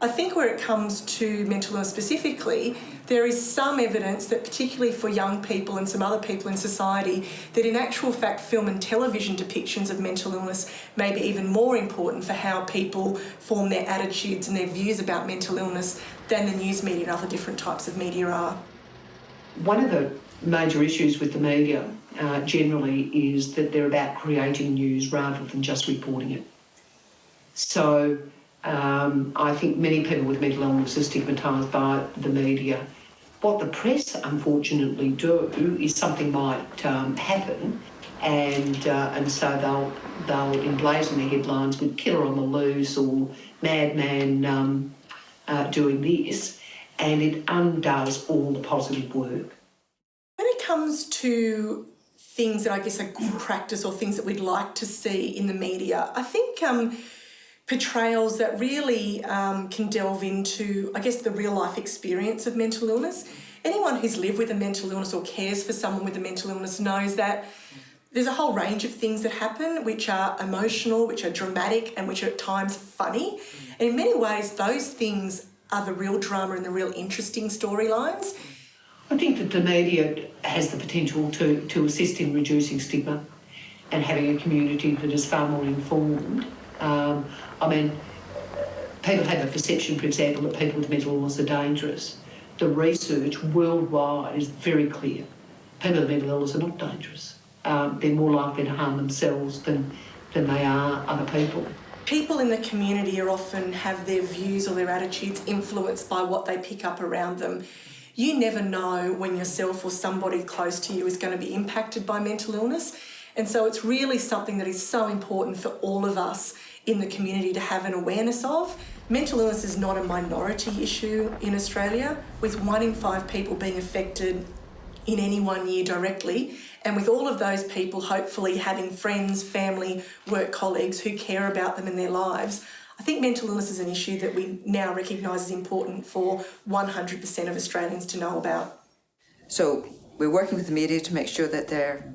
I think where it comes to mental illness specifically, there is some evidence that particularly for young people and some other people in society, that in actual fact film and television depictions of mental illness may be even more important for how people form their attitudes and their views about mental illness than the news media and other different types of media are. One of the major issues with the media generally is that they're about creating news rather than just reporting it. So I think many people with mental illness are stigmatised by the media. What the press unfortunately do is something might happen and so they'll emblazon the headlines with killer on the loose or madman doing this, and it undoes all the positive work. When it comes to things that I guess are good practice or things that we'd like to see in the media, I think portrayals that really can delve into, I guess, the real life experience of mental illness. Anyone who's lived with a mental illness or cares for someone with a mental illness knows that there's a whole range of things that happen which are emotional, which are dramatic and which are at times funny. And in many ways, those things are the real drama and the real interesting storylines. I think that the media has the potential to assist in reducing stigma and having a community that is far more informed. I mean, people have a perception, for example, that people with mental illness are dangerous. The research worldwide is very clear. People with mental illness are not dangerous. They're more likely to harm themselves than they are other people. People in the community are often have their views or their attitudes influenced by what they pick up around them. You never know when yourself or somebody close to you is going to be impacted by mental illness. And so it's really something that is so important for all of us in the community to have an awareness of. Mental illness is not a minority issue in Australia, with 1 in 5 people being affected in any one year directly, and with all of those people hopefully having friends, family, work colleagues who care about them in their lives. I think mental illness is an issue that we now recognise is important for 100% of Australians to know about. So we're working with the media to make sure that they're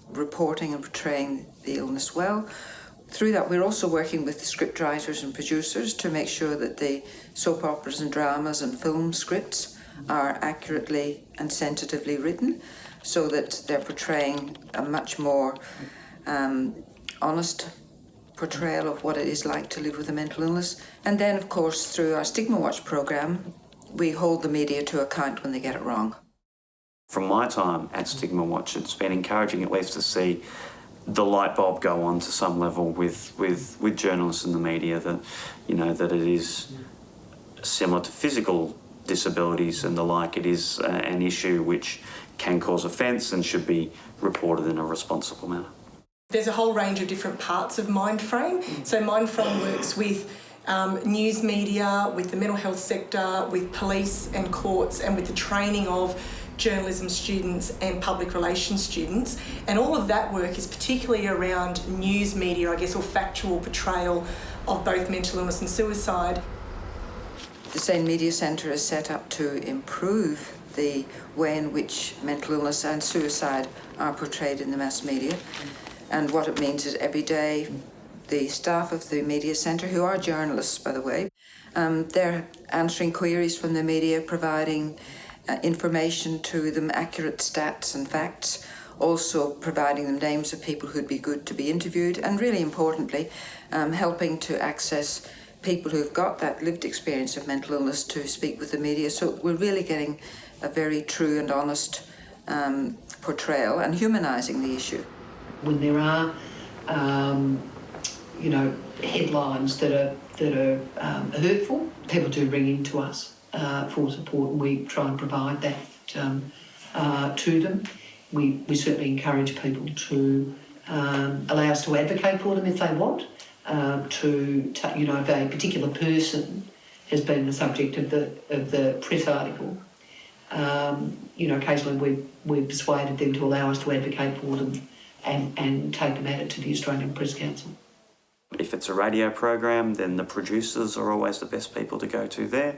reporting and portraying the illness well. Through that, we're also working with the script writers and producers to make sure that the soap operas and dramas and film scripts are accurately and sensitively written, so that they're portraying a much more honest portrayal of what it is like to live with a mental illness. And then, of course, through our Stigma Watch programme, we hold the media to account when they get it wrong. From my time at Stigma Watch, it's been encouraging at least to see the light bulb go on to some level with journalists and the media, that, you know, that it is similar to physical disabilities and the like. It is an issue which can cause offence and should be reported in a responsible manner. There's a whole range of different parts of Mindframe. So Mindframe works with news media, with the mental health sector, with police and courts, and with the training of journalism students and public relations students. And all of that work is particularly around news media, I guess, or factual portrayal of both mental illness and suicide. The Sane Media Centre is set up to improve the way in which mental illness and suicide are portrayed in the mass media. And what it means is every day the staff of the Media Centre, who are journalists, by the way, they're answering queries from the media, providing information to them, accurate stats and facts, also providing them names of people who'd be good to be interviewed, and really importantly, helping to access people who've got that lived experience of mental illness to speak with the media. So we're really getting a very true and honest portrayal and humanising the issue. When there are, headlines that are hurtful, people do ring in to us for support, and we try and provide that to them. We certainly encourage people to allow us to advocate for them if they want. If a particular person has been the subject of the press article, occasionally we've persuaded them to allow us to advocate for them and take the matter to the Australian Press Council. If it's a radio program, then the producers are always the best people to go to there,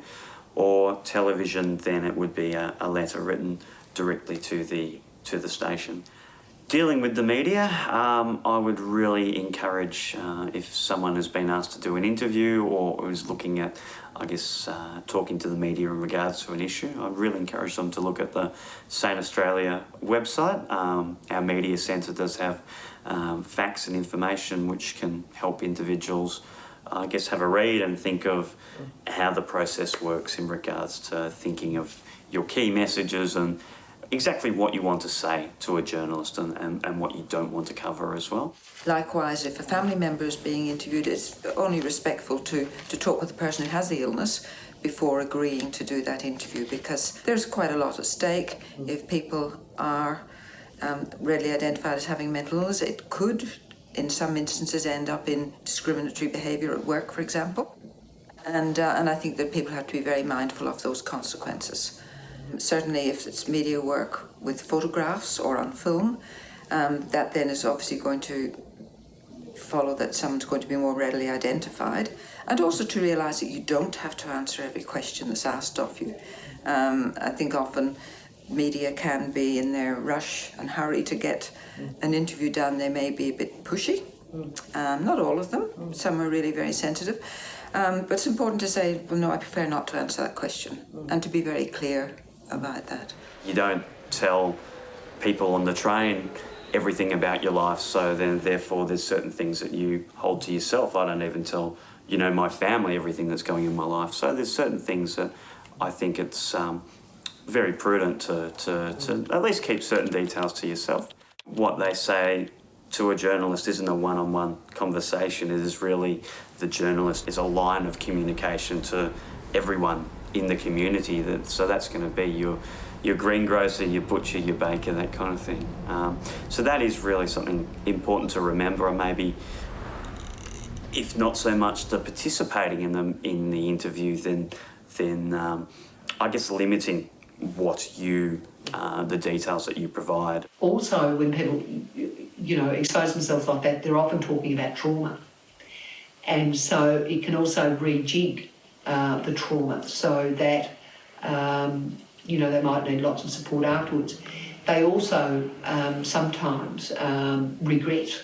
or television, then it would be a letter written directly to the station. Dealing with the media, I would really encourage if someone has been asked to do an interview or is looking at, I guess, talking to the media in regards to an issue, I'd really encourage them to look at the Sane Australia website. Our media centre does have facts and information which can help individuals, I guess, have a read and think of how the process works in regards to thinking of your key messages and exactly what you want to say to a journalist and what you don't want to cover as well. Likewise, if a family member is being interviewed, it's only respectful to talk with the person who has the illness before agreeing to do that interview, because there's quite a lot at stake. If people are readily identified as having mental illness, it could, in some instances, end up in discriminatory behaviour at work, for example. And I think that people have to be very mindful of those consequences. Certainly if it's media work with photographs or on film, that then is obviously going to follow that someone's going to be more readily identified, and also to realise that you don't have to answer every question that's asked of you. I think often media can be in their rush and hurry to get an interview done. They may be a bit pushy, not all of them, some are really very sensitive, but it's important to say, well, no, I prefer not to answer that question, and to be very clear about that. You don't tell people on the train everything about your life, so then therefore there's certain things that you hold to yourself. I don't even tell, my family everything that's going in my life. So there's certain things that I think it's very prudent to at least keep certain details to yourself. What they say to a journalist isn't a one-on-one conversation. It is really, the journalist is a line of communication to everyone in the community. So that's going to be your greengrocer, your butcher, your baker, that kind of thing. So that is really something important to remember, and maybe, if not so much the participating in the interview, then I guess limiting what the details that you provide. Also, when people, expose themselves like that, they're often talking about trauma. And so it can also rejig the trauma, so that, they might need lots of support afterwards. They also sometimes regret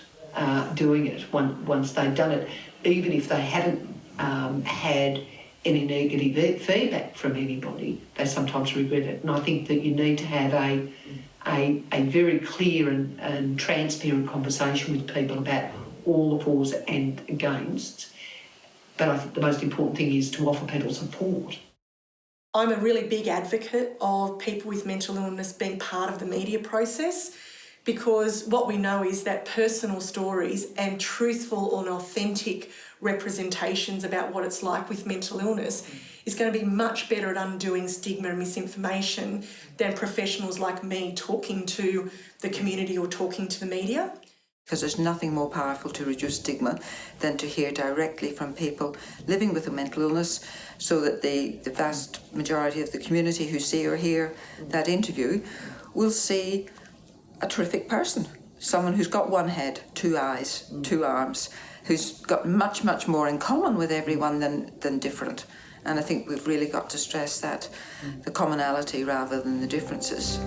doing it once they've done it, even if they haven't had any negative feedback from anybody. They sometimes regret it. And I think that you need to have a very clear and transparent conversation with people about all the fors and against. But I think the most important thing is to offer people support. I'm a really big advocate of people with mental illness being part of the media process, because what we know is that personal stories and truthful and authentic representations about what it's like with mental illness is going to be much better at undoing stigma and misinformation than professionals like me talking to the community or talking to the media. Because there's nothing more powerful to reduce stigma than to hear directly from people living with a mental illness, so that the vast majority of the community who see or hear that interview will see a terrific person, someone who's got one head, two eyes, two arms, who's got much, much more in common with everyone than different. And I think we've really got to stress that, the commonality rather than the differences.